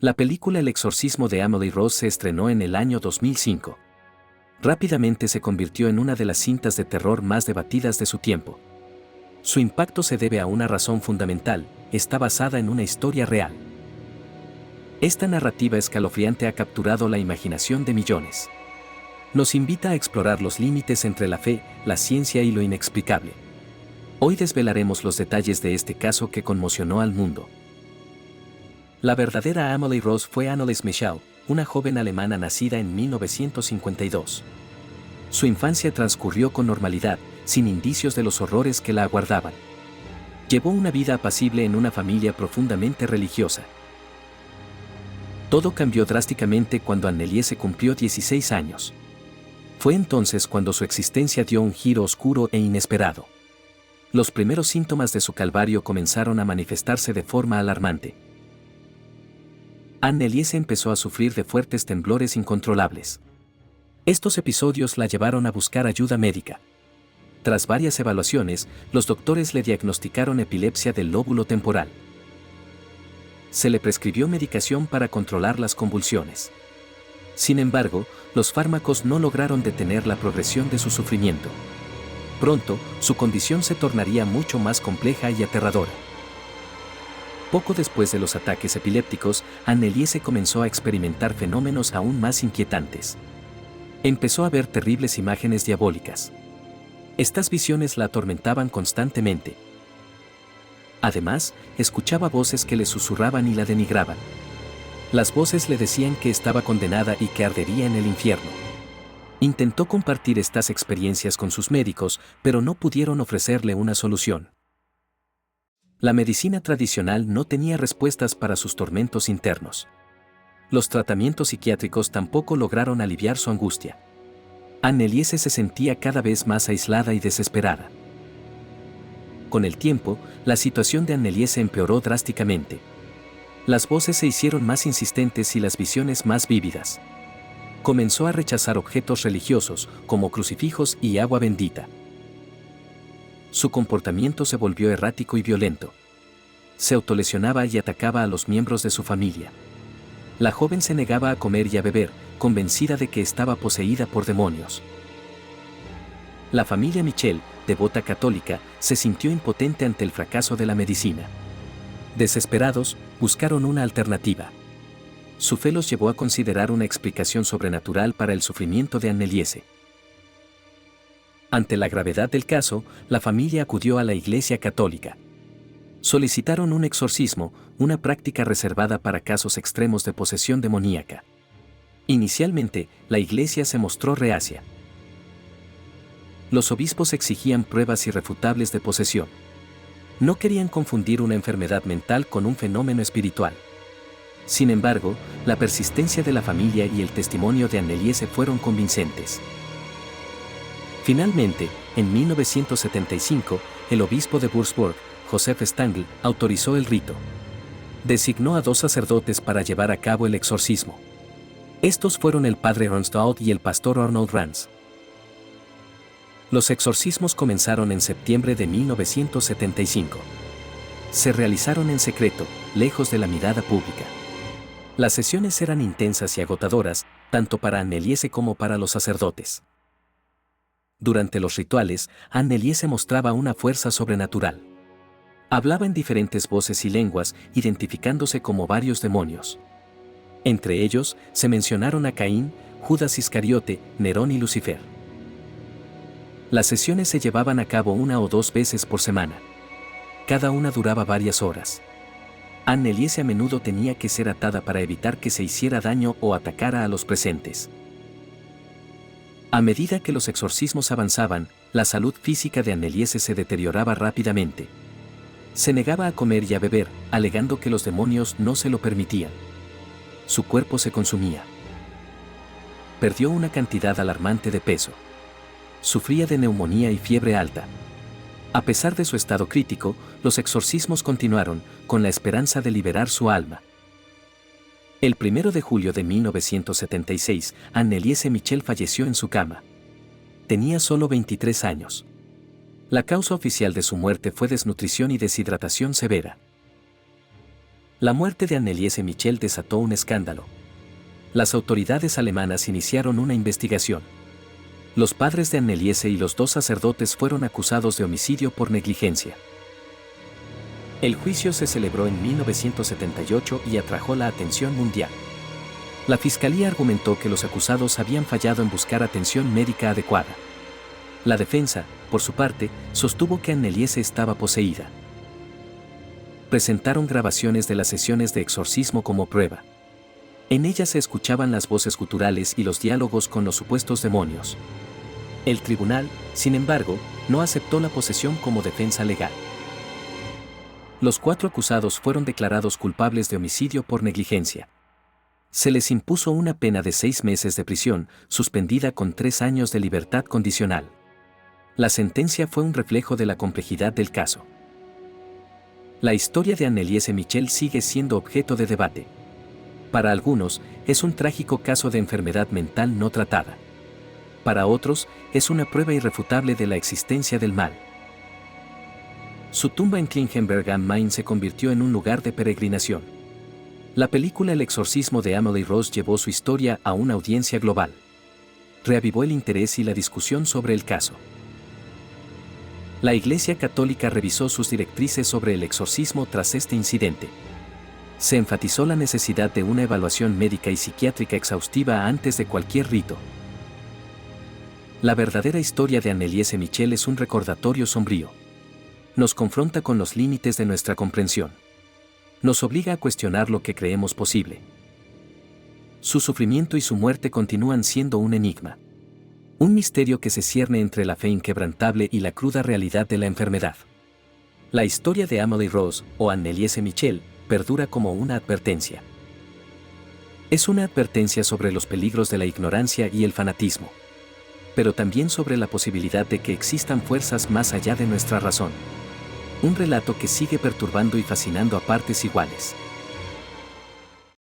La película El exorcismo de Emily Rose se estrenó en el año 2005. Rápidamente se convirtió en una de las cintas de terror más debatidas de su tiempo. Su impacto se debe a una razón fundamental: está basada en una historia real. Esta narrativa escalofriante ha capturado la imaginación de millones. Nos invita a explorar los límites entre la fe, la ciencia y lo inexplicable. Hoy desvelaremos los detalles de este caso que conmocionó al mundo. La verdadera Emily Rose fue Anneliese Michel, una joven alemana nacida en 1952. Su infancia transcurrió con normalidad, sin indicios de los horrores que la aguardaban. Llevó una vida apacible en una familia profundamente religiosa. Todo cambió drásticamente cuando Anneliese cumplió 16 años. Fue entonces cuando su existencia dio un giro oscuro e inesperado. Los primeros síntomas de su calvario comenzaron a manifestarse de forma alarmante. Anneliese empezó a sufrir de fuertes temblores incontrolables. Estos episodios la llevaron a buscar ayuda médica. Tras varias evaluaciones, los doctores le diagnosticaron epilepsia del lóbulo temporal. Se le prescribió medicación para controlar las convulsiones. Sin embargo, los fármacos no lograron detener la progresión de su sufrimiento. Pronto, su condición se tornaría mucho más compleja y aterradora. Poco después de los ataques epilépticos, Anneliese comenzó a experimentar fenómenos aún más inquietantes. Empezó a ver terribles imágenes diabólicas. Estas visiones la atormentaban constantemente. Además, escuchaba voces que le susurraban y la denigraban. Las voces le decían que estaba condenada y que ardería en el infierno. Intentó compartir estas experiencias con sus médicos, pero no pudieron ofrecerle una solución. La medicina tradicional no tenía respuestas para sus tormentos internos. Los tratamientos psiquiátricos tampoco lograron aliviar su angustia. Anneliese se sentía cada vez más aislada y desesperada. Con el tiempo, la situación de Anneliese empeoró drásticamente. Las voces se hicieron más insistentes y las visiones más vívidas. Comenzó a rechazar objetos religiosos, como crucifijos y agua bendita. Su comportamiento se volvió errático y violento. Se autolesionaba y atacaba a los miembros de su familia. La joven se negaba a comer y a beber, convencida de que estaba poseída por demonios. La familia Michel, devota católica, se sintió impotente ante el fracaso de la medicina. Desesperados, buscaron una alternativa. Su fe los llevó a considerar una explicación sobrenatural para el sufrimiento de Anneliese. Ante la gravedad del caso, la familia acudió a la Iglesia Católica. Solicitaron un exorcismo, una práctica reservada para casos extremos de posesión demoníaca. Inicialmente, la Iglesia se mostró reacia. Los obispos exigían pruebas irrefutables de posesión. No querían confundir una enfermedad mental con un fenómeno espiritual. Sin embargo, la persistencia de la familia y el testimonio de Anneliese fueron convincentes. Finalmente, en 1975, el obispo de Würzburg, Joseph Stangl, autorizó el rito. Designó a 2 sacerdotes para llevar a cabo el exorcismo. Estos fueron el padre Ernst Aud y el pastor Arnold Ranz. Los exorcismos comenzaron en septiembre de 1975. Se realizaron en secreto, lejos de la mirada pública. Las sesiones eran intensas y agotadoras, tanto para Anneliese como para los sacerdotes. Durante los rituales, Anneliese mostraba una fuerza sobrenatural. Hablaba en diferentes voces y lenguas, identificándose como varios demonios. Entre ellos, se mencionaron a Caín, Judas Iscariote, Nerón y Lucifer. Las sesiones se llevaban a cabo 1 o 2 veces por semana. Cada una duraba varias horas. Anneliese a menudo tenía que ser atada para evitar que se hiciera daño o atacara a los presentes. A medida que los exorcismos avanzaban, la salud física de Anneliese se deterioraba rápidamente. Se negaba a comer y a beber, alegando que los demonios no se lo permitían. Su cuerpo se consumía. Perdió una cantidad alarmante de peso. Sufría de neumonía y fiebre alta. A pesar de su estado crítico, los exorcismos continuaron, con la esperanza de liberar su alma. El 1 de julio de 1976, Anneliese Michel falleció en su cama. Tenía solo 23 años. La causa oficial de su muerte fue desnutrición y deshidratación severa. La muerte de Anneliese Michel desató un escándalo. Las autoridades alemanas iniciaron una investigación. Los padres de Anneliese y los 2 sacerdotes fueron acusados de homicidio por negligencia. El juicio se celebró en 1978 y atrajo la atención mundial. La fiscalía argumentó que los acusados habían fallado en buscar atención médica adecuada. La defensa, por su parte, sostuvo que Anneliese estaba poseída. Presentaron grabaciones de las sesiones de exorcismo como prueba. En ellas se escuchaban las voces guturales y los diálogos con los supuestos demonios. El tribunal, sin embargo, no aceptó la posesión como defensa legal. Los 4 acusados fueron declarados culpables de homicidio por negligencia. Se les impuso una pena de 6 meses de prisión, suspendida con 3 años de libertad condicional. La sentencia fue un reflejo de la complejidad del caso. La historia de Anneliese Michel sigue siendo objeto de debate. Para algunos, es un trágico caso de enfermedad mental no tratada. Para otros, es una prueba irrefutable de la existencia del mal. Su tumba en Klingenberg am Main se convirtió en un lugar de peregrinación. La película El exorcismo de Amélie Rose llevó su historia a una audiencia global. Reavivó el interés y la discusión sobre el caso. La Iglesia Católica revisó sus directrices sobre el exorcismo tras este incidente. Se enfatizó la necesidad de una evaluación médica y psiquiátrica exhaustiva antes de cualquier rito. La verdadera historia de Anneliese Michel es un recordatorio sombrío. Nos confronta con los límites de nuestra comprensión. Nos obliga a cuestionar lo que creemos posible. Su sufrimiento y su muerte continúan siendo un enigma. Un misterio que se cierne entre la fe inquebrantable y la cruda realidad de la enfermedad. La historia de Amélie Rose, o Anneliese Michel, perdura como una advertencia. Es una advertencia sobre los peligros de la ignorancia y el fanatismo. Pero también sobre la posibilidad de que existan fuerzas más allá de nuestra razón. Un relato que sigue perturbando y fascinando a partes iguales.